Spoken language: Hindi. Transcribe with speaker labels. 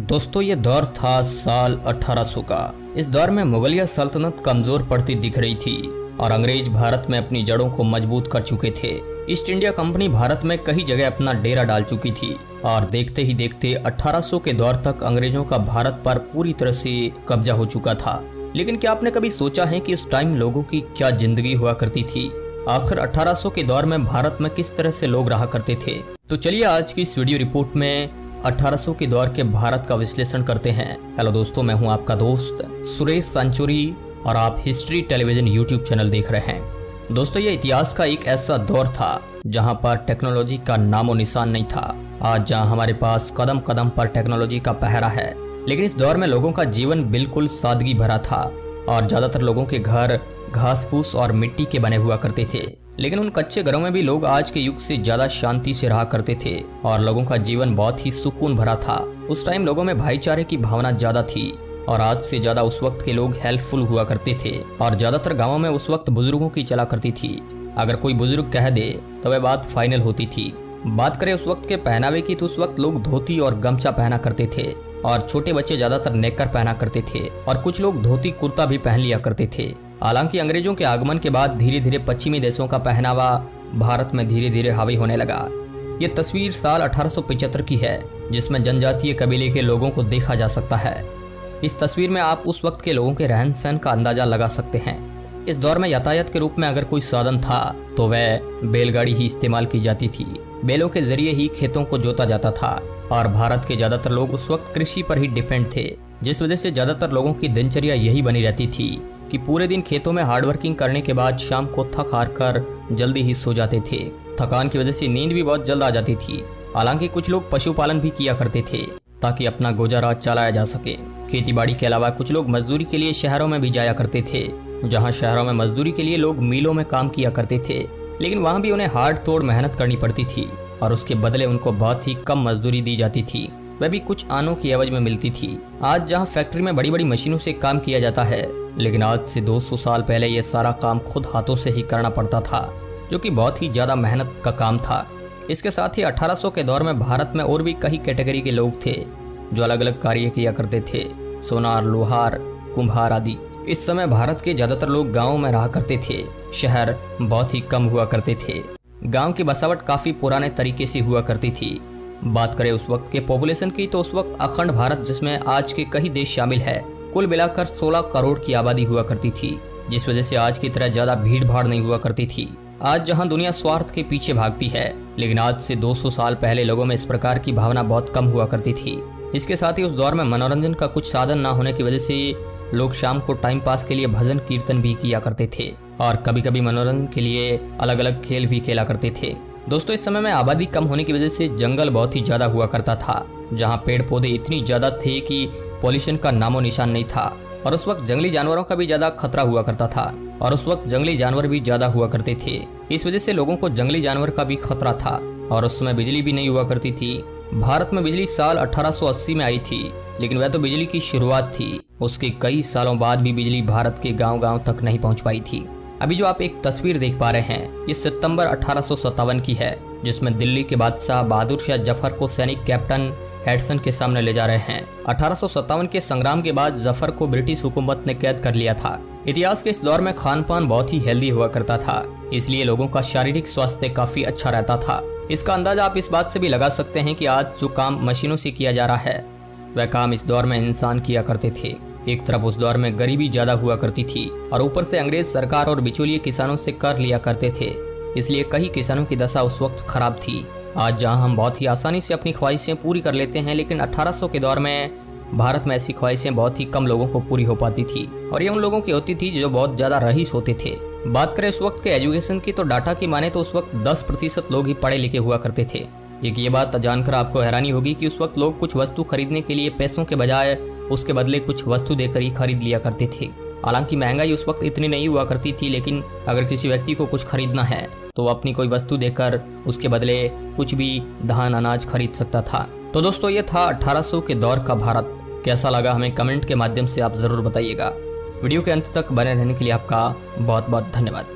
Speaker 1: दोस्तों ये दौर था साल 1800 का। इस दौर में मुगलिया सल्तनत कमजोर पड़ती दिख रही थी और अंग्रेज भारत में अपनी जड़ों को मजबूत कर चुके थे। ईस्ट इंडिया कंपनी भारत में कई जगह अपना डेरा डाल चुकी थी और देखते ही देखते 1800 के दौर तक अंग्रेजों का भारत पर पूरी तरह से कब्जा हो चुका था। लेकिन क्या आपने कभी सोचा है कि उस टाइम लोगों की क्या जिंदगी हुआ करती थी? आखिर 1800 के दौर में भारत में किस तरह से लोग रहा करते थे? तो चलिए आज की इस वीडियो रिपोर्ट में 1800 के दौर के भारत का विश्लेषण करते हैं। हेलो दोस्तों, मैं हूं आपका दोस्त सुरेश सांचोरी और आप हिस्ट्री टेलीविजन यूट्यूब चैनल देख रहे हैं। दोस्तों ये इतिहास का एक ऐसा दौर था जहां पर टेक्नोलॉजी का नामो निशान नहीं था। आज जहां हमारे पास कदम कदम पर टेक्नोलॉजी का पहरा है, लेकिन इस दौर में लोगों का जीवन बिल्कुल सादगी भरा था और ज्यादातर लोगों के घर घास फूस और मिट्टी के बने हुआ करते थे। लेकिन उन कच्चे घरों में भी लोग आज के युग से ज्यादा शांति से रहा करते थे और लोगों का जीवन बहुत ही सुकून भरा था। उस टाइम लोगों में भाईचारे की भावना ज्यादा थी और आज से ज्यादा उस वक्त के लोग हेल्पफुल हुआ करते थे और ज्यादातर गांवों में उस वक्त बुजुर्गों की चला करती थी। अगर कोई बुजुर्ग कह दे तो वह बात फाइनल होती थी। बात करें उस वक्त के पहनावे की तो उस वक्त लोग धोती और गमछा पहना करते थे और छोटे बच्चे ज्यादातर नेकर पहना करते थे और कुछ लोग धोती कुर्ता भी पहन लिया करते थे। हालांकि अंग्रेजों के आगमन के बाद धीरे धीरे पश्चिमी देशों का पहनावा भारत में धीरे धीरे हावी होने लगा। ये तस्वीर साल 1875 की है जिसमें जनजातीय कबीले के लोगों को देखा जा सकता है। इस तस्वीर में आप उस वक्त के लोगों के रहन सहन का अंदाजा लगा सकते हैं। इस दौर में यातायात के रूप में अगर कोई साधन था तो वह बैलगाड़ी ही इस्तेमाल की जाती थी। बैलों के जरिए ही खेतों को जोता जाता था और भारत के ज्यादातर लोग उस वक्त कृषि पर ही डिपेंड थे, जिस वजह से ज्यादातर लोगों की दिनचर्या यही बनी रहती थी कि पूरे दिन खेतों में हार्डवर्किंग करने के बाद शाम को थक हार कर जल्दी ही सो जाते थे। थकान की वजह से नींद भी बहुत जल्द आ जाती थी। हालांकि कुछ लोग पशुपालन भी किया करते थे ताकि अपना गुजारा चलाया जा सके। खेतीबाड़ी के अलावा कुछ लोग मजदूरी के लिए शहरों में भी जाया करते थे, जहां शहरों में मजदूरी के लिए लोग मिलों में काम किया करते थे, लेकिन वहां भी उन्हें हार्ड तोड़ मेहनत करनी पड़ती थी और उसके बदले उनको बहुत ही कम मजदूरी दी जाती थी, वह भी कुछ आनों की एवज में मिलती थी। आज जहां फैक्ट्री में बड़ी बड़ी मशीनों से काम किया जाता है, लेकिन आज से 200 साल पहले ये सारा काम खुद हाथों से ही करना पड़ता था, जो कि बहुत ही ज्यादा मेहनत का काम था। इसके साथ ही 1800 के दौर में भारत में और भी कई कैटेगरी के लोग थे जो अलग अलग कार्य किया करते थे, सोनार, लोहार, कुम्हार आदि। इस समय भारत के ज्यादातर लोग गाँव में रहा करते थे, शहर बहुत ही कम हुआ करते थे। गाँव की बसावट काफी पुराने तरीके से हुआ करती थी। बात करें उस वक्त के पॉपुलेशन की तो उस वक्त अखंड भारत, जिसमें आज के कई देश शामिल है, कुल मिलाकर 16 करोड़ की आबादी हुआ करती थी, जिस वजह से आज की तरह ज्यादा भीड़ भाड़ नहीं हुआ करती थी। आज जहां दुनिया स्वार्थ के पीछे भागती है, लेकिन आज से 200 साल पहले लोगों में इस प्रकार की भावना बहुत कम हुआ करती थी। इसके साथ ही उस दौर में मनोरंजन का कुछ साधन न होने की वजह से लोग शाम को टाइम पास के लिए भजन कीर्तन भी किया करते थे और कभी कभी मनोरंजन के लिए अलग अलग खेल भी खेला करते थे। दोस्तों इस समय में आबादी कम होने की वजह से जंगल बहुत ही ज्यादा हुआ करता था, जहाँ पेड़ पौधे इतनी ज्यादा थे कि पॉल्यूशन का नामो निशान नहीं था और उस वक्त जंगली जानवरों का भी ज्यादा खतरा हुआ करता था और उस वक्त जंगली जानवर भी ज्यादा हुआ करते थे। इस वजह से लोगों को जंगली जानवर का भी खतरा था और उस समय बिजली भी नहीं हुआ करती थी। भारत में बिजली साल 1880 में आई थी, लेकिन वह तो बिजली की शुरुआत थी। उसके कई सालों बाद भी बिजली भारत के गाँव गाँव तक नहीं पहुँच पाई थी। अभी जो आप एक तस्वीर देख पा रहे हैं, ये सितंबर 1857 की है, जिसमें दिल्ली के बादशाह बहादुर शाह जफर को सैनिक कैप्टन हेडसन के सामने ले जा रहे हैं। 1857 के संग्राम के बाद जफर को ब्रिटिश हुकूमत ने कैद कर लिया था। इतिहास के इस दौर में खान पान बहुत ही हेल्दी हुआ करता था, इसलिए लोगों का शारीरिक स्वास्थ्य काफी अच्छा रहता था। इसका अंदाजा आप इस बात से भी लगा सकते हैं कि आज जो काम मशीनों से किया जा रहा है, वह काम इस दौर में इंसान किया करते थे। एक तरफ उस दौर में गरीबी ज्यादा हुआ करती थी और ऊपर से अंग्रेज सरकार और बिचौलिए किसानों से कर लिया करते थे, इसलिए कई किसानों की दशा उस वक्त खराब थी। आज जहां हम बहुत ही आसानी से अपनी ख्वाहिशें पूरी कर लेते हैं, लेकिन 1800 के दौर में भारत में ऐसी ख्वाहिशें बहुत ही कम लोगों को पूरी हो पाती थी और ये उन लोगों की होती थी जो बहुत ज्यादा रईस होते थे। बात करें उस वक्त के एजुकेशन की तो डाटा की माने तो उस वक्त 10% लोग ही पढ़े लिखे हुआ करते थे। एक ये बात जानकर आपको हैरानी होगी कि उस वक्त लोग कुछ वस्तु खरीदने के लिए पैसों के बजाय उसके बदले कुछ वस्तु देकर ही खरीद लिया करते थे। हालांकि महंगाई उस वक्त इतनी नहीं हुआ करती थी, लेकिन अगर किसी व्यक्ति को कुछ खरीदना है तो वो अपनी कोई वस्तु देकर उसके बदले कुछ भी धान अनाज खरीद सकता था। तो दोस्तों ये था 1800 के दौर का भारत। कैसा लगा हमें कमेंट के माध्यम से आप जरूर बताइएगा। वीडियो के अंत तक बने रहने के लिए आपका बहुत बहुत धन्यवाद।